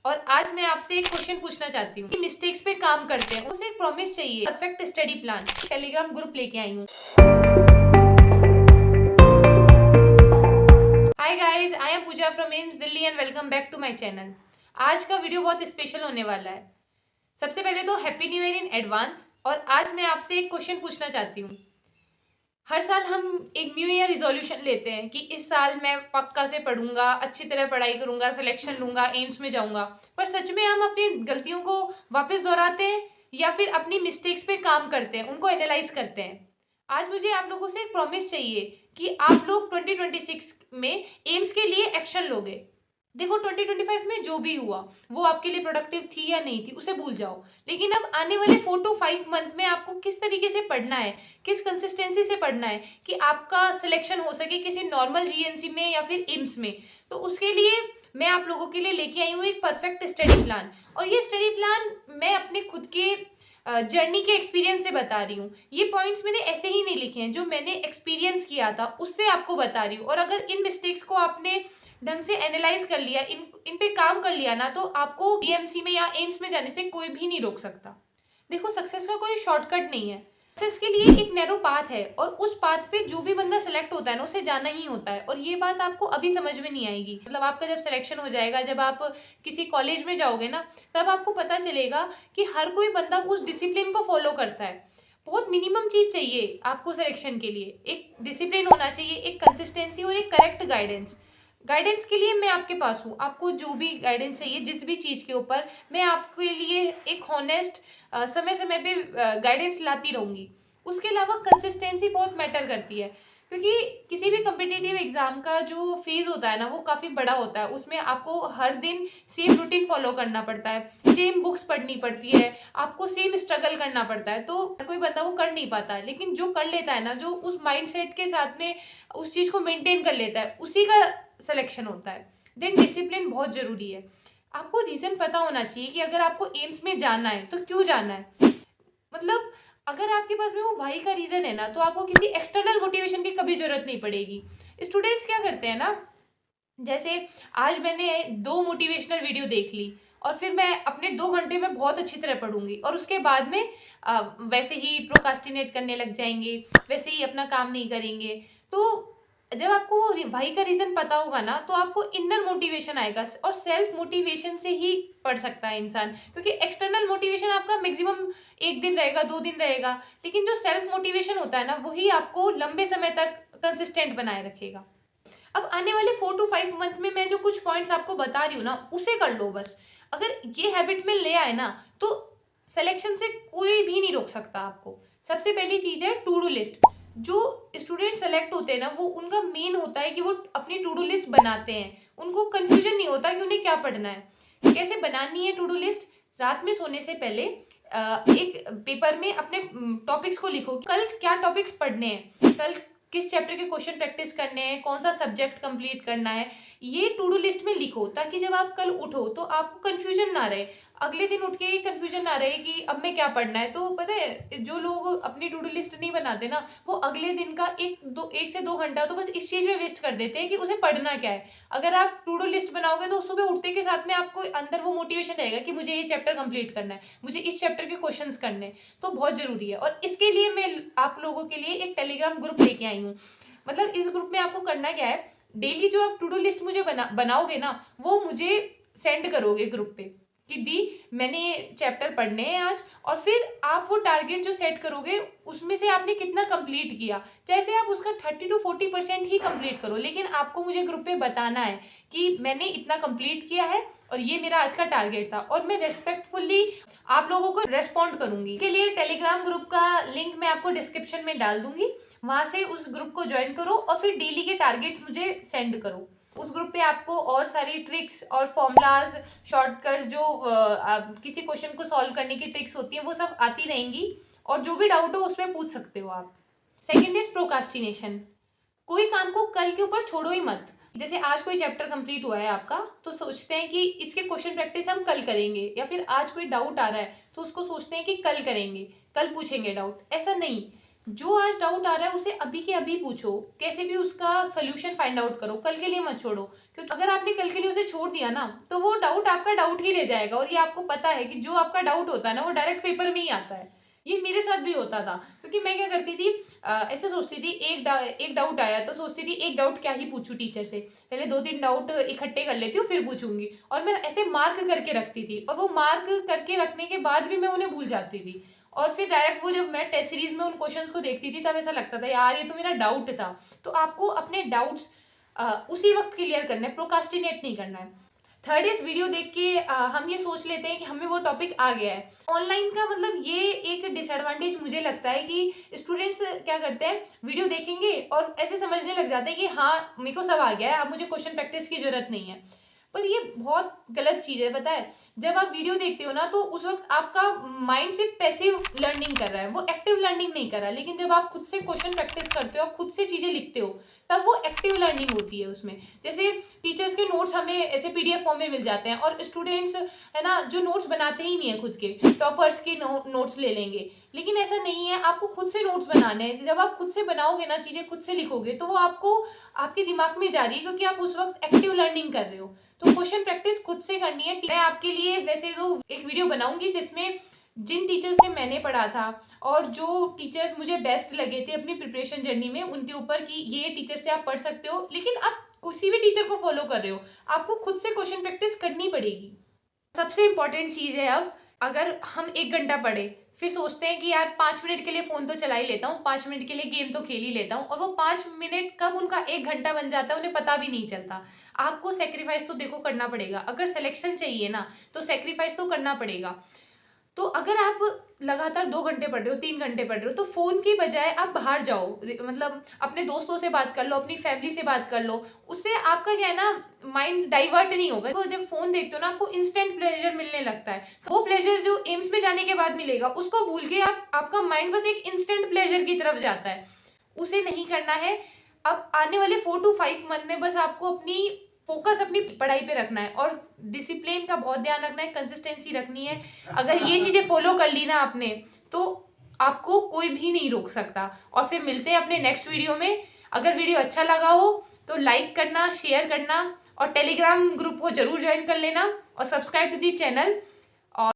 और आज मैं आपसे एक क्वेश्चन पूछना चाहती हूँ कि मिस्टेक्स पे काम करते हैं उसे एक प्रॉमिस चाहिए, perfect study plan Telegram group लेके आई हूँ। Hi guys, I am Pooja from AIIMS Delhi and welcome back to my channel. आज का वीडियो बहुत स्पेशल होने वाला है। सबसे पहले तो happy new year in advance. और आज मैं आपसे एक क्वेश्चन पूछना चाहती हूँ। हर साल हम एक न्यू ईयर रिजोल्यूशन लेते हैं कि इस साल मैं पक्का से पढ़ूंगा, अच्छी तरह पढ़ाई करूंगा, सिलेक्शन लूंगा, एम्स में जाऊंगा। पर सच में हम अपनी गलतियों को वापस दोहराते हैं या फिर अपनी मिस्टेक्स पे काम करते हैं, उनको एनालाइज करते हैं। आज मुझे आप लोगों से एक प्रॉमिस चाहिए कि आप लोग 2026 में एम्स के लिए एक्शन लोगे। देखो, 2025 में जो भी हुआ वो आपके लिए प्रोडक्टिव थी या नहीं थी उसे भूल जाओ। लेकिन अब आने वाले 4 to 5 मंथ में आपको किस तरीके से पढ़ना है, किस कंसिस्टेंसी से पढ़ना है कि आपका सिलेक्शन हो सके किसी नॉर्मल जीएनसी में या फिर एम्स में। तो उसके लिए मैं आप लोगों के लिए लेके आई हूँ एक परफेक्ट स्टडी प्लान। और ये स्टडी प्लान मैं अपने खुद के जर्नी के एक्सपीरियंस से बता रही हूँ। ये पॉइंट्स मैंने ऐसे ही नहीं लिखे हैं, जो मैंने एक्सपीरियंस किया था उससे आपको बता रही हूँ। और अगर इन मिस्टेक्स को आपने ढंग से एनालाइज कर लिया, इन पे काम कर लिया ना, तो आपको जीएमसी में या एम्स में जाने से कोई भी नहीं रोक सकता। देखो, सक्सेस का कोई शॉर्टकट नहीं है। सक्सेस के लिए एक नैरो पाथ है और उस पाथ पे जो भी बंदा सेलेक्ट होता है ना, उसे जाना ही होता है। और ये बात आपको अभी समझ में नहीं आएगी। मतलब आपका जब सिलेक्शन हो जाएगा, जब आप किसी कॉलेज में जाओगे ना, तब आपको पता चलेगा कि हर कोई बंदा उस डिसिप्लिन को फॉलो करता है। बहुत मिनिमम चीज चाहिए आपको सिलेक्शन के लिए। एक डिसिप्लिन होना चाहिए, एक कंसिस्टेंसी और एक करेक्ट गाइडेंस। गाइडेंस के लिए मैं आपके पास हूँ। आपको जो भी गाइडेंस चाहिए जिस भी चीज़ के ऊपर, मैं आपके लिए एक हॉनेस्ट समय समय पे गाइडेंस लाती रहूँगी। उसके अलावा कंसिस्टेंसी बहुत मैटर करती है, क्योंकि किसी भी कम्पिटिटिव एग्जाम का जो फेज़ होता है ना, वो काफ़ी बड़ा होता है। उसमें आपको हर दिन सेम रूटीन फॉलो करना पड़ता है, सेम बुक्स पढ़नी पड़ती है, आपको सेम स्ट्रगल करना पड़ता है। तो हर कोई बंदा वो कर नहीं पाता है, लेकिन जो कर लेता है ना, जो उस माइंडसेट के साथ में उस चीज़ को मेंटेन कर लेता है, उसी का सिलेक्शन होता है। देन डिसिप्लिन बहुत ज़रूरी है। आपको रीज़न पता होना चाहिए कि अगर आपको एम्स में जाना है तो क्यों जाना है। मतलब अगर आपके पास में वो वाई का रीज़न है ना, तो आपको किसी एक्सटर्नल मोटिवेशन की कभी ज़रूरत नहीं पड़ेगी। स्टूडेंट्स क्या करते हैं ना, जैसे आज मैंने 2 मोटिवेशनल वीडियो देख ली और फिर मैं अपने 2 घंटे में बहुत अच्छी तरह पढ़ूंगी, और उसके बाद में वैसे ही प्रोकास्टिनेट करने लग जाएंगे, वैसे ही अपना काम नहीं करेंगे। तो जब आपको भाई का रीज़न पता होगा ना, तो आपको इनर मोटिवेशन आएगा। और सेल्फ मोटिवेशन से ही पढ़ सकता है इंसान, क्योंकि एक्सटर्नल मोटिवेशन आपका मैक्सिमम 1 दिन रहेगा, 2 दिन रहेगा। लेकिन जो सेल्फ मोटिवेशन होता है ना, वही आपको लंबे समय तक कंसिस्टेंट बनाए रखेगा। अब आने वाले 4 to 5 मंथ में मैं जो कुछ पॉइंट्स आपको बता रही हूँ ना, उसे कर लो बस। अगर ये हैबिट में ले आए ना, तो सिलेक्शन से कोई भी नहीं रोक सकता आपको। सबसे पहली चीज है टू डू लिस्ट। जो स्टूडेंट सेलेक्ट होते हैं ना, वो उनका मेन होता है कि वो अपनी टू डू लिस्ट बनाते हैं। उनको कंफ्यूजन नहीं होता कि उन्हें क्या पढ़ना है, कैसे बनानी है टू डू लिस्ट। रात में सोने से पहले एक पेपर में अपने टॉपिक्स को लिखो, कल क्या टॉपिक्स पढ़ने हैं, कल किस चैप्टर के क्वेश्चन प्रैक्टिस करने हैं, कौन सा सब्जेक्ट कंप्लीट करना है। ये टू डू लिस्ट में लिखो, ताकि जब आप कल उठो तो आपको कंफ्यूजन ना रहे। अगले दिन उठ के ये कंफ्यूजन ना रहे कि अब मैं क्या पढ़ना है। तो पता है, जो लोग अपनी टू डू लिस्ट नहीं बनाते ना, वो अगले दिन का 1 से 2 घंटा तो बस इस चीज़ में वेस्ट कर देते हैं कि उसे पढ़ना क्या है। अगर आप टू डू लिस्ट बनाओगे तो सुबह उठते के साथ में आपको अंदर वो मोटिवेशन रहेगा कि मुझे ये चैप्टर कंप्लीट करना है, मुझे इस चैप्टर के क्वेश्चंस करने हैं। तो बहुत ज़रूरी है। और इसके लिए मैं आप लोगों के लिए एक टेलीग्राम ग्रुप लेके आई हूँ। मतलब इस ग्रुप में आपको करना क्या है, डेली जो आप टू डू लिस्ट मुझे बनाओगे ना, वो मुझे सेंड करोगे ग्रुप पे कि दी मैंने चैप्टर पढ़ने हैं आज। और फिर आप वो टारगेट जो सेट करोगे, उसमें से आपने कितना कंप्लीट किया, चाहे आप उसका 30 to 40% ही कंप्लीट करो, लेकिन आपको मुझे ग्रुप पे बताना है कि मैंने इतना कंप्लीट किया है और ये मेरा आज का टारगेट था। और मैं रेस्पेक्टफुली आप लोगों को रेस्पॉन्ड करूंगी। इसके लिए टेलीग्राम ग्रुप का लिंक मैं आपको डिस्क्रिप्शन में डाल दूंगी, वहां से उस ग्रुप को ज्वाइन करो और फिर डेली के टारगेट मुझे सेंड करो। उस ग्रुप पे आपको और सारी ट्रिक्स और फॉर्मूलाज, शॉर्टकट्स, जो किसी क्वेश्चन को सॉल्व करने की ट्रिक्स होती हैं, वो सब आती रहेंगी। और जो भी डाउट हो उसमें पूछ सकते हो आप। Second is procrastination. कोई काम को कल के ऊपर छोड़ो ही मत। जैसे आज कोई चैप्टर कंप्लीट हुआ है आपका, तो सोचते हैं कि इसके क्वेश्चन प्रैक्टिस हम कल करेंगे, या फिर आज कोई डाउट आ रहा है तो उसको सोचते हैं कि कल करेंगे, कल पूछेंगे डाउट। ऐसा नहीं। जो आज डाउट आ रहा है उसे अभी के अभी पूछो, कैसे भी उसका सोल्यूशन फाइंड आउट करो, कल के लिए मत छोड़ो। क्योंकि अगर आपने कल के लिए उसे छोड़ दिया ना तो वो डाउट आपका डाउट ही रह जाएगा। और ये आपको पता है कि जो आपका डाउट होता है ना वो डायरेक्ट पेपर में ही आता है। ये मेरे साथ भी होता था, क्योंकि मैं क्या करती थी, ऐसे सोचती थी, एक डाउट आया तो सोचती थी एक डाउट क्या ही पूछूं टीचर से, पहले 2-3 डाउट इकट्ठे कर लेती हूँ फिर पूछूंगी। और मैं ऐसे मार्क करके रखती थी, और वो मार्क करके रखने के बाद भी मैं उन्हें भूल जाती थी। और फिर डायरेक्ट वो जब मैं टेस्ट सीरीज में उन क्वेश्चंस को देखती थी तब ऐसा लगता था यार ये तो मेरा डाउट था। तो आपको अपने डाउट्स उसी वक्त क्लियर करना है, प्रोकास्टिनेट नहीं करना है। थर्ड इज वीडियो देख के हम ये सोच लेते हैं कि हमें वो टॉपिक आ गया है। ऑनलाइन का मतलब ये एक डिसएडवांटेज मुझे लगता है कि स्टूडेंट्स क्या करते हैं, वीडियो देखेंगे और ऐसे समझने लग जाते हैं कि हाँ मेरे को सब आ गया है, अब मुझे क्वेश्चन प्रैक्टिस की जरूरत नहीं है। पर ये बहुत गलत चीज़ है, पता है। जब आप वीडियो देखते हो ना तो उस वक्त आपका माइंड सिर्फ पैसिव लर्निंग कर रहा है, वो एक्टिव लर्निंग नहीं कर रहा। लेकिन जब आप खुद से क्वेश्चन प्रैक्टिस करते हो, खुद से चीज़ें लिखते हो, तब वो एक्टिव लर्निंग होती है उसमें। जैसे टीचर्स के नोट्स हमें ऐसे पीडीएफ फॉर्म में मिल जाते हैं, और स्टूडेंट्स है ना जो नोट्स बनाते ही नहीं है खुद के, टॉपर्स के नोट्स ले लेंगे। लेकिन ऐसा नहीं है, आपको खुद से नोट्स बनाने हैं। जब आप खुद से बनाओगे ना, चीज़ें खुद से लिखोगे, तो वो आपको आपके दिमाग में जा रही है, क्योंकि आप उस वक्त एक्टिव लर्निंग कर रहे हो। तो क्वेश्चन प्रैक्टिस खुद से करनी है। मैं आपके लिए वैसे तो एक वीडियो बनाऊंगी जिसमें जिन टीचर्स से मैंने पढ़ा था और जो टीचर्स मुझे बेस्ट लगे थे अपनी प्रिपरेशन जर्नी में, उनके ऊपर कि ये टीचर से आप पढ़ सकते हो। लेकिन आप किसी भी टीचर को फॉलो कर रहे हो, आपको खुद से क्वेश्चन प्रैक्टिस करनी पड़ेगी। सबसे इंपॉर्टेंट चीज़ है, अब अगर हम 1 घंटा पढ़े फिर सोचते हैं कि यार 5 मिनट के लिए फ़ोन तो चला ही लेता हूँ, 5 मिनट के लिए गेम तो खेल ही लेता हूँ, और वो 5 मिनट कब उनका 1 घंटा बन जाता है उन्हें पता भी नहीं चलता। आपको सेक्रीफाइस तो देखो करना पड़ेगा, अगर सिलेक्शन चाहिए ना तो सेक्रीफाइस तो करना पड़ेगा। तो अगर आप लगातार 2 घंटे पढ़ रहे हो, 3 घंटे पढ़ रहे हो, तो फ़ोन की बजाय आप बाहर जाओ, मतलब अपने दोस्तों से बात कर लो, अपनी फैमिली से बात कर लो। उससे आपका क्या है ना, माइंड डाइवर्ट नहीं होगा। तो जब फ़ोन देखते हो ना आपको इंस्टेंट प्लेजर मिलने लगता है, तो वो प्लेजर जो एम्स में जाने के बाद मिलेगा उसको भूल के आपका माइंड बस एक इंस्टेंट प्लेजर की तरफ जाता है। उसे नहीं करना है। अब आने वाले 4 to 5 मंथ में बस आपको अपनी फोकस अपनी पढ़ाई पे रखना है, और डिसिप्लिन का बहुत ध्यान रखना है, कंसिस्टेंसी रखनी है। अगर ये चीज़ें फॉलो कर ली ना आपने, तो आपको कोई भी नहीं रोक सकता। और फिर मिलते हैं अपने नेक्स्ट वीडियो में। अगर वीडियो अच्छा लगा हो तो लाइक करना, शेयर करना, और टेलीग्राम ग्रुप को जरूर ज्वाइन कर लेना, और सब्सक्राइब टू दी चैनल।